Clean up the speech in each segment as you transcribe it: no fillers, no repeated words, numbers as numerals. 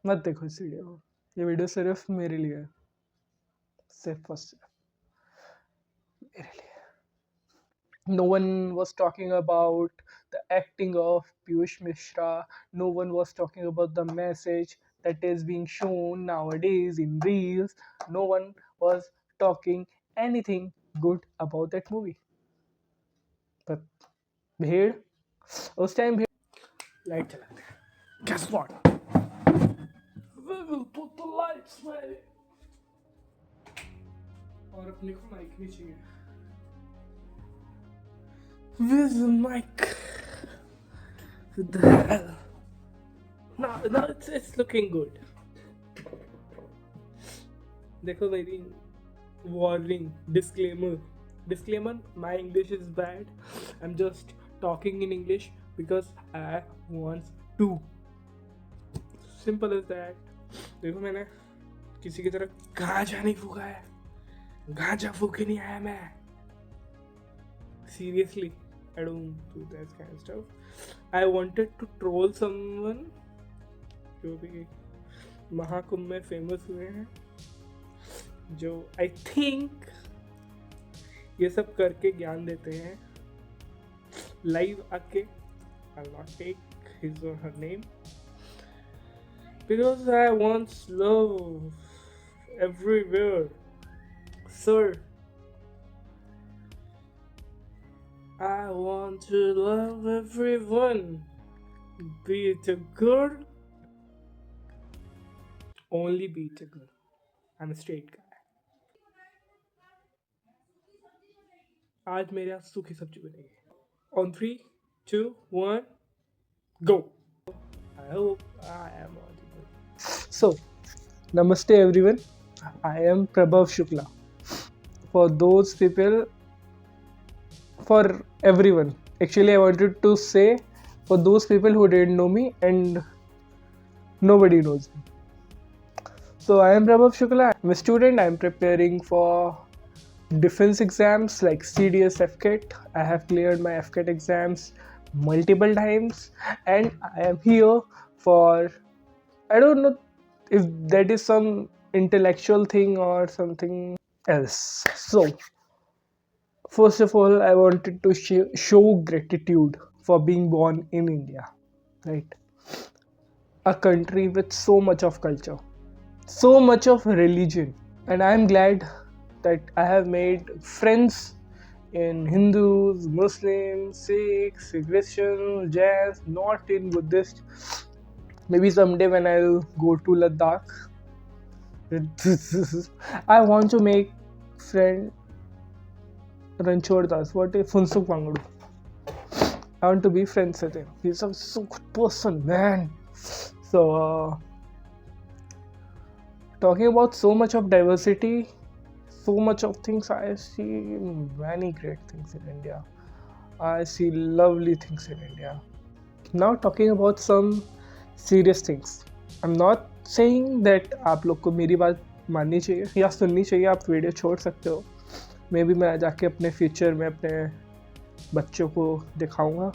मत देखो इस वीडियो को, ये वीडियो सिर्फ मेरे लिए है, सिर्फ और सिर्फ मेरे लिए। No one was talking about the acting of Piyush Mishra. No one was talking about the message that is being shown nowadays in reels. No one was talking anything good about that movie. But भेड़ उस time भेड़ light चलाते हैं. Guess what? We will put the lights man. और अपने को mic भी चाहिए. Where's the mic? What the hell? No, it's looking good. देखो मेरी warning, disclaimer, my English is bad. I'm just talking in English because I want to. Simple as that. देखो मैंने किसी की तरह गांजा नहीं फूका है, गांजा फूके नहीं आया मैं. Seriously, I don't do that kind of stuff. I wanted to troll someone जो भी महाकुंभ में फेमस हुए हैं, जो आई थिंक ये सब करके ज्ञान देते हैं. लाइव आके I'll not take his or her name because I want love everywhere, sir. I want to love everyone, be it a girl, only be it a girl. I'm a straight guy. आज मेरे यहाँ सूखी सब्जी बनेगी. On 3, 2, 1, go. I hope I am audible. So, namaste everyone. I am Prabhav Shukla. For those people, for everyone. Actually, I wanted to say for those people who didn't know me and nobody knows me. So, I am Prabhav Shukla. I'm a student. I'm preparing for defense exams like CDS FCAT. I have cleared my FCAT exams multiple times and I am here for, I don't know if that is some intellectual thing or something else. So first of all, I wanted to show gratitude for being born in India, right? A country with so much of culture, so much of religion, and I am glad that I have made friends in Hindus, Muslims, Sikhs, Christians, Jains, not in Buddhist. Maybe someday when I'll go to Ladakh, I want to make friend Ranchor Das. What is Funsuk Wangadu? I want to be friends with him. He's a so good person, man. So, talking about so much of diversity, so much of things, I see many great things in India. I see lovely things in India. Now talking about some serious things. I'm not saying that आप लोग को मेरी बात माननी चाहिए या सुननी चाहिए. आप वीडियो छोड़ सकते हो. मे बी मैं जाके अपने फ्यूचर में अपने बच्चों को दिखाऊंगा.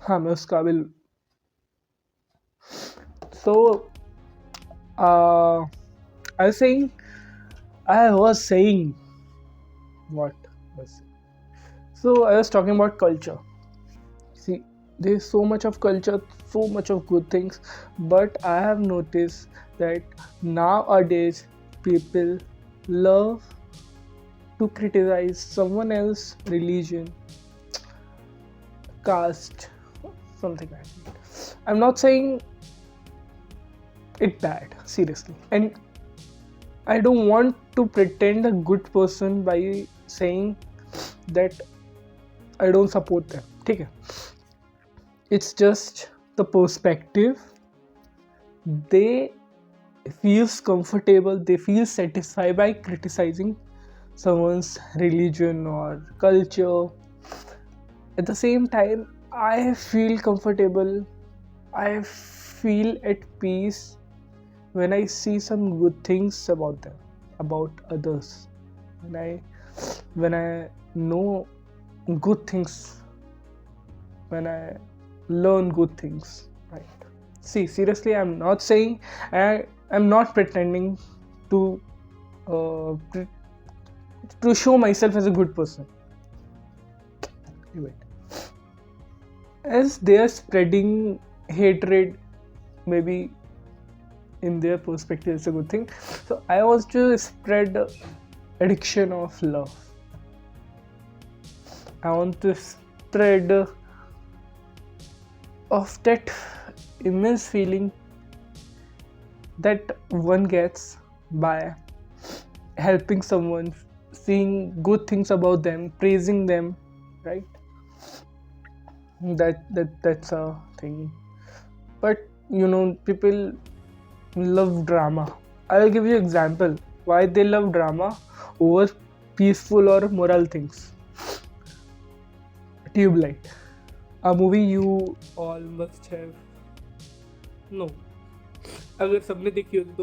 हाँ, मैं उस काबिल. So I was saying what was it? So I was talking about culture. See, there's so much of culture, so much of good things, but I have noticed that nowadays people love to criticize someone else's religion, caste, something like that. I'm not saying it bad, seriously, and I don't want to pretend a good person by saying that I don't support them. ठीक है? It's just the perspective. They feels comfortable, they feel satisfied by criticizing someone's religion or culture. At the same time, I feel comfortable, I feel at peace when I see some good things about them, about others. When I know good things, when I learn good things, right? See, seriously, I'm not saying, I'm not pretending to pre- to show myself as a good person. Wait. As they are spreading hatred, maybe in their perspective it's a good thing, so I want to spread addiction of love. I want to spread of that immense feeling that one gets by helping someone, seeing good things about them, praising them, right? That's a thing. But people love drama. I'll give you example why they love drama over peaceful or moral things. Tube Light, a movie you all must have. No, अगर सबने देखी होती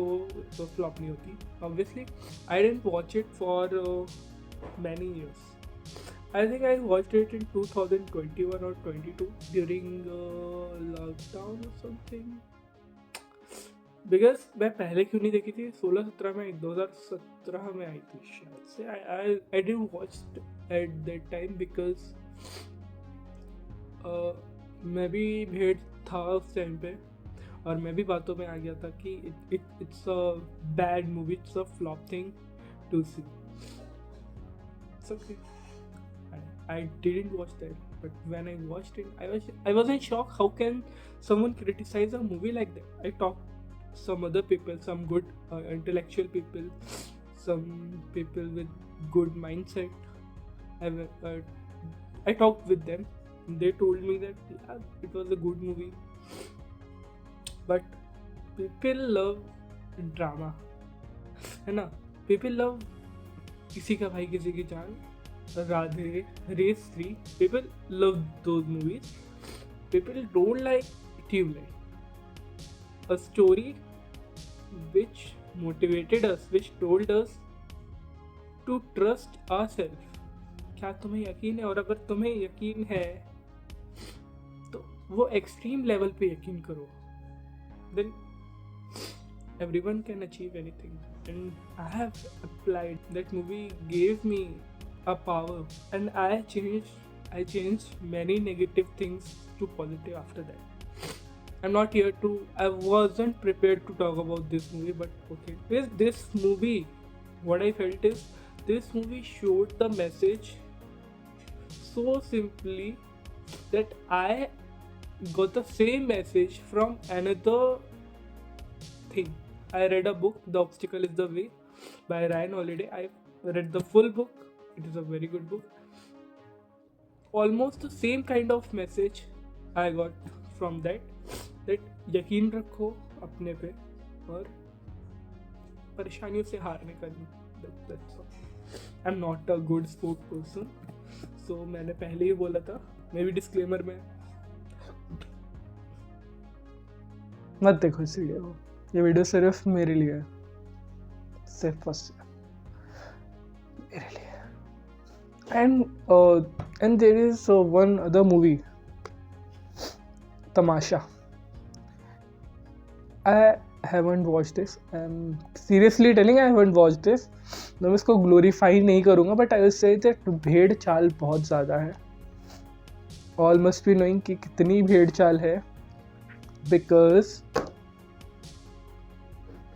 तो flop नहीं होती. Obviously, I didn't watch it for many years. I think I watched it in 2021 or 22 during lockdown or something. Because मैं पहले क्यों नहीं देखी थी, 16-17 में, 2017 में आई थी शायद से. I didn't watch at that time because मैं भी भेड़ था उस टाइम पे, और मैं भी बातों में आ गया था कि it's a bad movie, it's a flop thing to see. It's okay. I didn't watch that, but when I watched it, I was in shock. How can someone criticize a movie like that? I talked some other people, some good intellectual people, some people with good mindset. I talked with them. They told me that yeah, it was a good movie, but people love drama, है ना? People love किसी का भाई किसी की जान, Radhe, Race 3. People love those movies. People don't like Tube Light. A story which motivated us, which told us to trust ourselves. क्या तुम्हें यकीन है? और अगर तुम्हें यकीन है तो वो एक्सट्रीम लेवल पे यकीन करो. Then everyone can achieve anything. And I have applied. That movie gave me a power, and I changed many negative things to positive after that. I wasn't prepared to talk about this movie, but okay. With this movie, what I felt is this movie showed the message so simply that I got the same message from another thing. I read a book, The Obstacle is the Way, by Ryan Holiday. I read the full book. It is a very good book. Almost the same kind of message I got from that यकीन रखो अपने पे और परेशानियों से हार नहीं करनी. That's all. I'm not a good spokesperson, so मैंने पहले ही बोला था, मे भी डिस्क्लेमर में मत देखो इस वीडियो को. ये वीडियो सिर्फ मेरे लिए है, सिर्फ बस मेरे लिए. And there is one other movie, Tamasha. I haven't watched this. I'm seriously telling, I haven't watched this. मैं इसको ग्लोरीफाई नहीं करूँगा, but I will say that भेड़ चाल बहुत ज़्यादा है. ऑल मस्ट बी नोइंग कि कितनी भेड़ चाल है, बिकॉज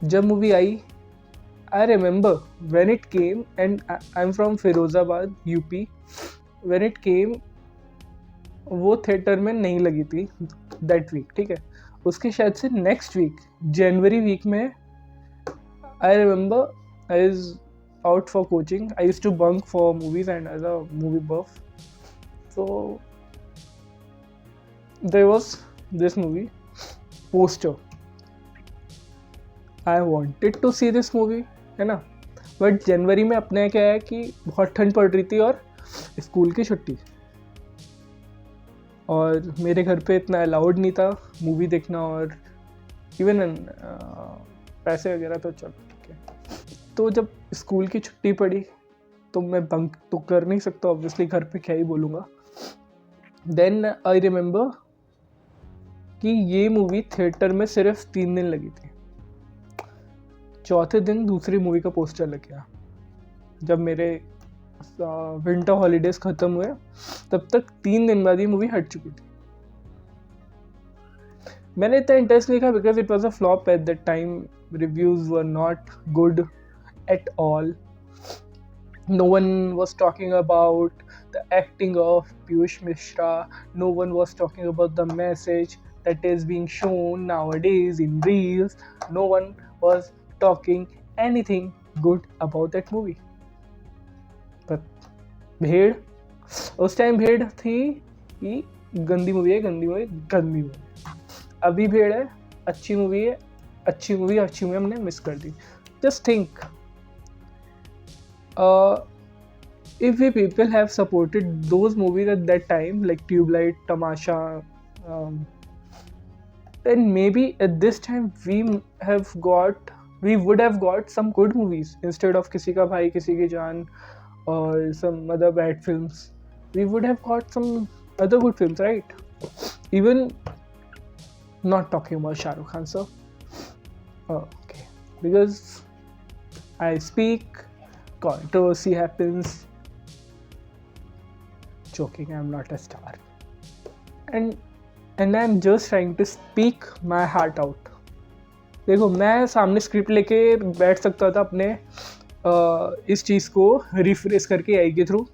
जब movie I, I remember when it came, and I'm from Firozabad, UP. When it came, वो थिएटर में नहीं लगी थी that week, ठीक है. उसके शायद से नेक्स्ट वीक, जनवरी वीक में, I remember I was out for coaching. I used to bunk for movies and as a movie buff. So there was this movie, Poster. I wanted to see this movie, है ना. But जनवरी में अपने क्या है कि बहुत ठंड पड़ रही थी और स्कूल की छुट्टी, और मेरे घर पे इतना अलाउड नहीं था मूवी देखना, और इवन पैसे वगैरह तो चलो ठीक है. तो जब स्कूल की छुट्टी पड़ी तो मैं बंक तो कर नहीं सकता, ऑब्वियसली घर पे क्या ही बोलूँगा. देन आई रिमेंबर कि ये मूवी थिएटर में सिर्फ 3 दिन लगी थी। चौथे दिन दूसरी मूवी का पोस्टर लग गया। जब मेरे विंटर हॉलीडेज ख़त्म हुए तब तक 3 दिन बाद ये मूवी हट चुकी थी। मैंने इतना इंटरेस्ट नहीं था because it was a flop at that time. Reviews were not good at all. No one was talking about the acting of Piyush Mishra. No one was talking about the message that is being shown nowadays in reels. No one was talking anything good about that movie. But भेड़, उस time भेड़ थी कि गंदी movie है, गंदी movie, गंदी movie. अभी भेड़ है, अच्छी मूवी है, अच्छी मूवी हमने मिस कर दी। Just think. If we people have supported those movies at that time, like Tubelight, Tamasha, then maybe at this time we would have got some good movies instead of Kisi Ka Bhai Kisi Ki Jaan or some other bad films. We would have got some other good films, right? Even not talking about Shah Rukh Khan, sir. Okay, because I speak, controversy happens. Joking, I'm not a star, and I'm just trying to speak my heart out. देखो, मैं सामने script लेके बैठ सकता था अपने इस चीज़ को रिफ्रेश करके आई के through,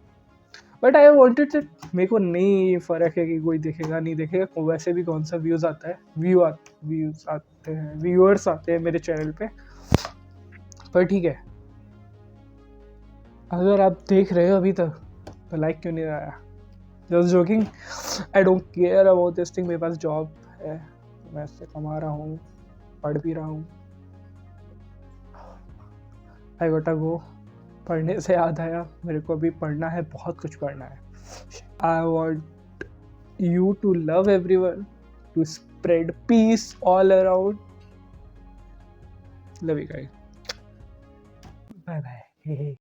but I wanted that. मेरे को नहीं फ़र्क है कि कोई देखेगा नहीं देखेगा, वैसे भी कौन सा व्यूज़ आता है, व्यूअर्स आते हैं मेरे चैनल पे। पर ठीक है, अगर आप देख रहे हो अभी तक तो लाइक क्यों नहीं आया? Just joking, I don't care about this thing. मेरे पास जॉब है, मैं इससे कमा रहा हूँ, पढ़ भी रहा हूँ। आई गोटा गो। पढ़ने से याद आया, मेरे को अभी पढ़ना है, बहुत कुछ पढ़ना है। I want you to love everyone, to spread peace all around. Love you guys, bye bye.